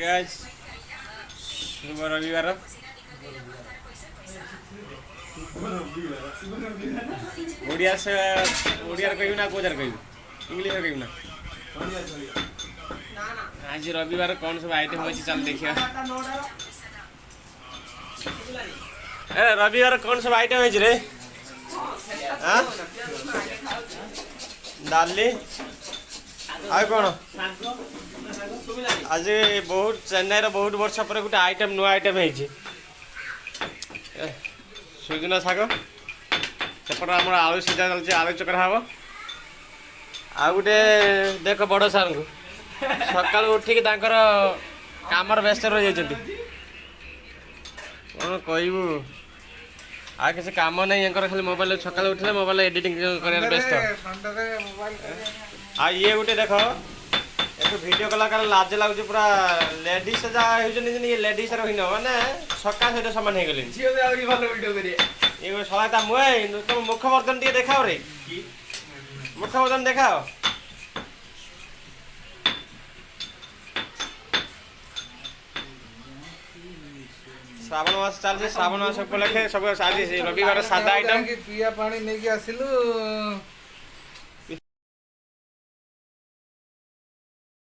guys शुभ रविवार ओडिया से ओडिया कहू ना कोजार कहू इंग्लिश कहू ना आज रविवार कौन सब आइटम होची चल देखिया ए रविवार कौन सब आइटम होची रे हां डाली आय कौन आज बहुत चेन्नई रो बहुत वर्ष पर गोटे आइटम नुआ आइटम है सुजना शाग सेपट आम आलू सीधा चलছে आलू चकरा हम आ गोटे देख बड़ सार को सका उठिक काम व्यस्त रही जाती कौन कहबू आ किसी काम नहीं खाली मोबाइल सका उठे मोबाइल एडिटिंग कर व्यस्त आ ये गोटे देख एक वीडियो कलाकार लाज लगुच पूरा लेडीज जहाँ लेडीज रही मैंने सका सहित सामान हो गली ये सहायता मुए तुम मुखवर्धन टे देखा रे मुखवर्धन देखाओ श्रावण मास चलती श्रावण मास उपलक्षे सब आज रविवार सादा आइटम पिया पानी नहीं आसिलु